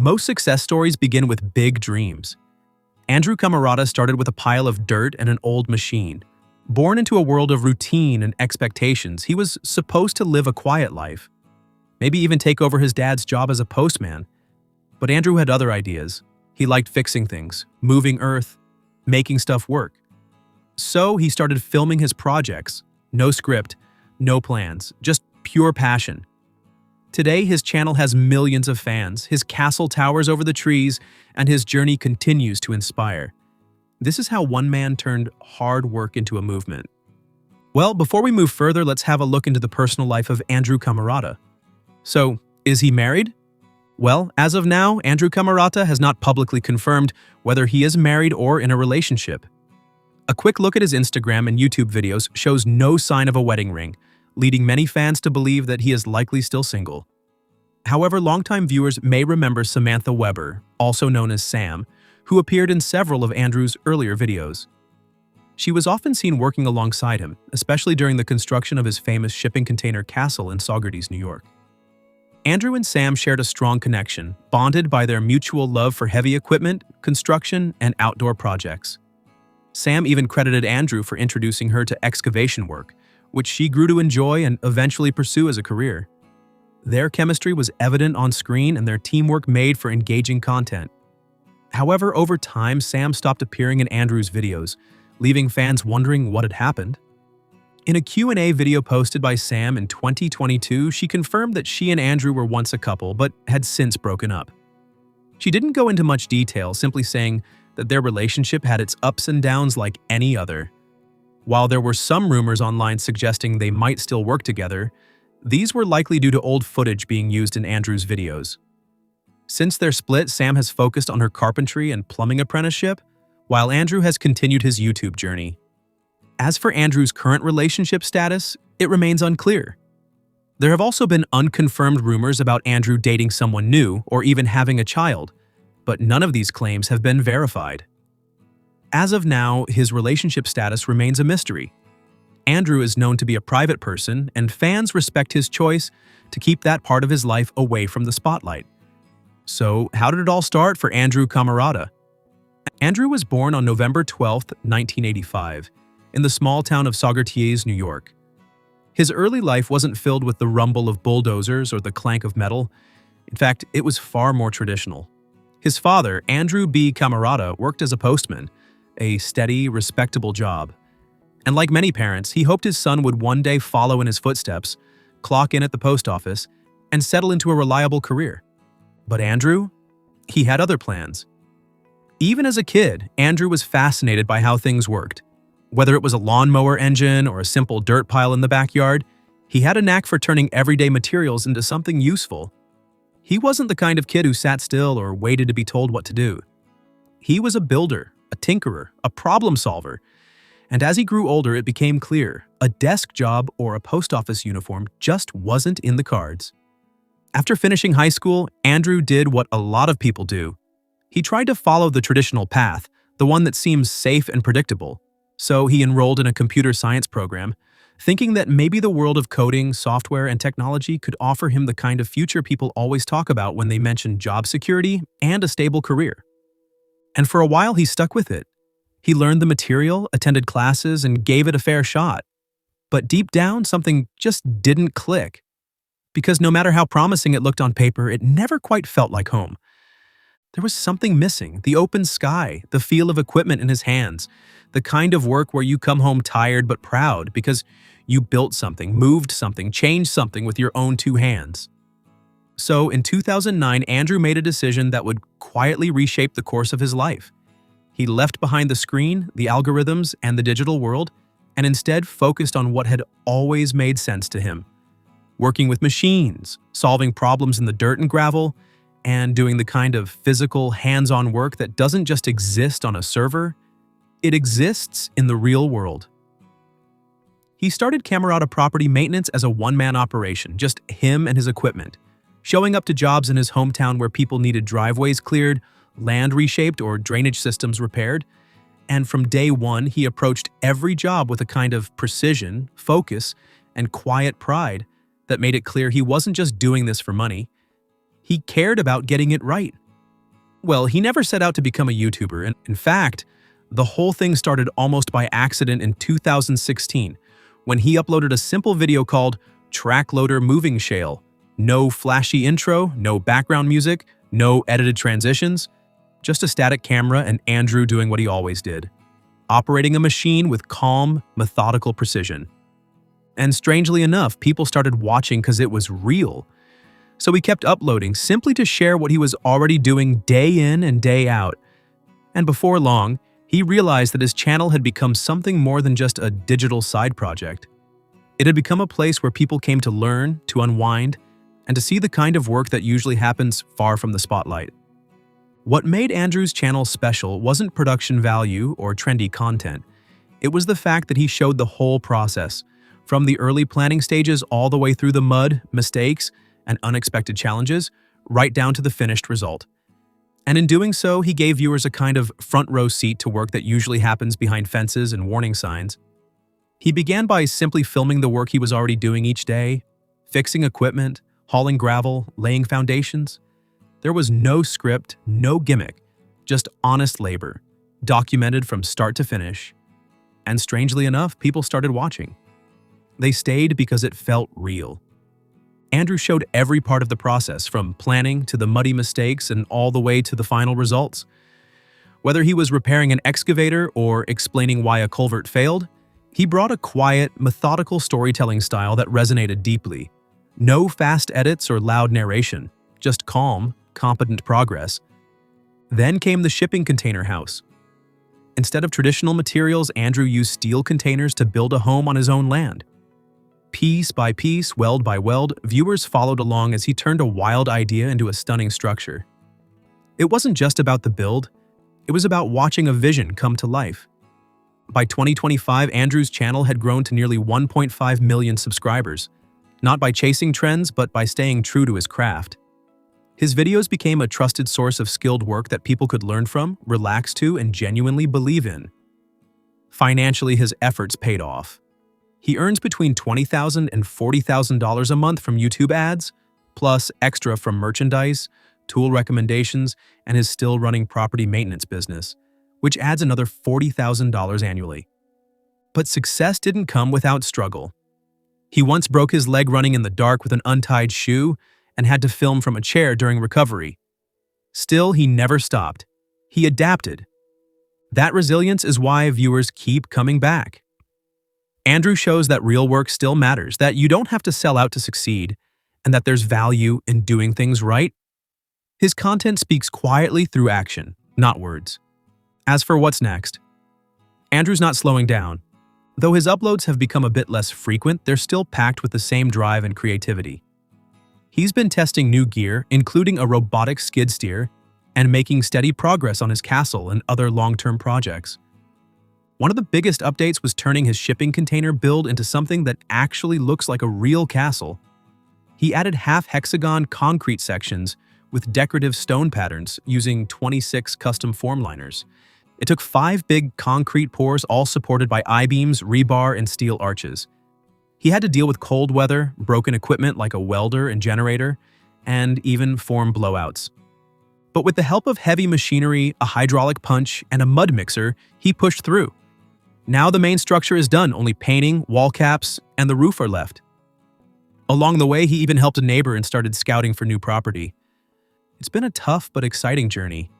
Most success stories begin with big dreams. Andrew Camarata started with a pile of dirt and an old machine. Born into a world of routine and expectations, he was supposed to live a quiet life. Maybe even take over his dad's job as a postman. But Andrew had other ideas. He liked fixing things, moving earth, making stuff work. So he started filming his projects. No script, no plans, just pure passion. Today, his channel has millions of fans, his castle towers over the trees, and his journey continues to inspire. This is how one man turned hard work into a movement. Well, before we move further, let's have a look into the personal life of Andrew Camarata. So, is he married? Well, as of now, Andrew Camarata has not publicly confirmed whether he is married or in a relationship. A quick look at his Instagram and YouTube videos shows no sign of a wedding ring, leading many fans to believe that he is likely still single. However, longtime viewers may remember Samantha Weber, also known as Sam, who appeared in several of Andrew's earlier videos. She was often seen working alongside him, especially during the construction of his famous shipping container castle in Saugerties, New York. Andrew and Sam shared a strong connection, bonded by their mutual love for heavy equipment, construction, and outdoor projects. Sam even credited Andrew for introducing her to excavation work, which she grew to enjoy and eventually pursue as a career. Their chemistry was evident on screen and their teamwork made for engaging content. However, over time, Sam stopped appearing in Andrew's videos, leaving fans wondering what had happened. In a Q&A video posted by Sam in 2022, she confirmed that she and Andrew were once a couple, but had since broken up. She didn't go into much detail, simply saying that their relationship had its ups and downs like any other. While there were some rumors online suggesting they might still work together, these were likely due to old footage being used in Andrew's videos. Since their split, Sam has focused on her carpentry and plumbing apprenticeship, while Andrew has continued his YouTube journey. As for Andrew's current relationship status, it remains unclear. There have also been unconfirmed rumors about Andrew dating someone new or even having a child, but none of these claims have been verified. As of now, his relationship status remains a mystery. Andrew is known to be a private person, and fans respect his choice to keep that part of his life away from the spotlight. So, how did it all start for Andrew Camarata? Andrew was born on November 12, 1985, in the small town of Saugerties, New York. His early life wasn't filled with the rumble of bulldozers or the clank of metal. In fact, it was far more traditional. His father, Andrew B. Camarata, worked as a postman, a steady, respectable job. And like many parents, he hoped his son would one day follow in his footsteps, clock in at the post office, and settle into a reliable career. But Andrew? He had other plans. Even as a kid, Andrew was fascinated by how things worked. Whether it was a lawnmower engine or a simple dirt pile in the backyard, he had a knack for turning everyday materials into something useful. He wasn't the kind of kid who sat still or waited to be told what to do. He was a builder, a tinkerer, a problem solver. And as he grew older, it became clear a desk job or a post office uniform just wasn't in the cards. After finishing high school, Andrew did what a lot of people do. He tried to follow the traditional path, the one that seems safe and predictable. So he enrolled in a computer science program, thinking that maybe the world of coding, software, and technology could offer him the kind of future people always talk about when they mention job security and a stable career. And for a while, he stuck with it. He learned the material, attended classes, and gave it a fair shot. But deep down, something just didn't click. Because no matter how promising it looked on paper, it never quite felt like home. There was something missing: the open sky, the feel of equipment in his hands, the kind of work where you come home tired but proud because you built something, moved something, changed something with your own two hands. So in 2009, Andrew made a decision that would quietly reshape the course of his life. He left behind the screen, the algorithms, and the digital world, and instead focused on what had always made sense to him: working with machines, solving problems in the dirt and gravel, and doing the kind of physical, hands-on work that doesn't just exist on a server, it exists in the real world. He started Camarata Property Maintenance as a one-man operation, just him and his equipment, showing up to jobs in his hometown where people needed driveways cleared, land reshaped, or drainage systems repaired. And from day one, he approached every job with a kind of precision, focus, and quiet pride that made it clear he wasn't just doing this for money. He cared about getting it right. Well, he never set out to become a YouTuber, and in fact, the whole thing started almost by accident in 2016, when he uploaded a simple video called Track Loader Moving Shale. No flashy intro, no background music, no edited transitions, just a static camera and Andrew doing what he always did, operating a machine with calm, methodical precision. And strangely enough, people started watching because it was real. So he kept uploading simply to share what he was already doing day in and day out. And before long, he realized that his channel had become something more than just a digital side project. It had become a place where people came to learn, to unwind, and to see the kind of work that usually happens far from the spotlight. What made Andrew's channel special wasn't production value or trendy content. It was the fact that he showed the whole process, from the early planning stages all the way through the mud, mistakes, and unexpected challenges, right down to the finished result. And in doing so, he gave viewers a kind of front-row seat to work that usually happens behind fences and warning signs. He began by simply filming the work he was already doing each day, fixing equipment, hauling gravel, laying foundations. There was no script, no gimmick, just honest labor, documented from start to finish. And strangely enough, people started watching. They stayed because it felt real. Andrew showed every part of the process, from planning to the muddy mistakes and all the way to the final results. Whether he was repairing an excavator or explaining why a culvert failed, he brought a quiet, methodical storytelling style that resonated deeply. No fast edits or loud narration, just calm, competent progress. Then came the shipping container house. Instead of traditional materials, Andrew used steel containers to build a home on his own land. Piece by piece, weld by weld, viewers followed along as he turned a wild idea into a stunning structure. It wasn't just about the build, it was about watching a vision come to life. By 2025, Andrew's channel had grown to nearly 1.5 million subscribers, not by chasing trends, but by staying true to his craft. His videos became a trusted source of skilled work that people could learn from, relax to, and genuinely believe in. Financially, his efforts paid off. He earns between $20,000 and $40,000 a month from YouTube ads, plus extra from merchandise, tool recommendations, and his still-running property maintenance business, which adds another $40,000 annually. But success didn't come without struggle. He once broke his leg running in the dark with an untied shoe and had to film from a chair during recovery. Still, he never stopped. He adapted. That resilience is why viewers keep coming back. Andrew shows that real work still matters, that you don't have to sell out to succeed, and that there's value in doing things right. His content speaks quietly through action, not words. As for what's next, Andrew's not slowing down. Though his uploads have become a bit less frequent, they're still packed with the same drive and creativity. He's been testing new gear, including a robotic skid steer, and making steady progress on his castle and other long-term projects. One of the biggest updates was turning his shipping container build into something that actually looks like a real castle. He added half-hexagon concrete sections with decorative stone patterns using 26 custom form liners. It took 5 big concrete pours, all supported by I-beams, rebar, and steel arches. He had to deal with cold weather, broken equipment like a welder and generator, and even form blowouts. But with the help of heavy machinery, a hydraulic punch, and a mud mixer, he pushed through. Now the main structure is done, only painting, wall caps, and the roof are left. Along the way, he even helped a neighbor and started scouting for new property. It's been a tough but exciting journey.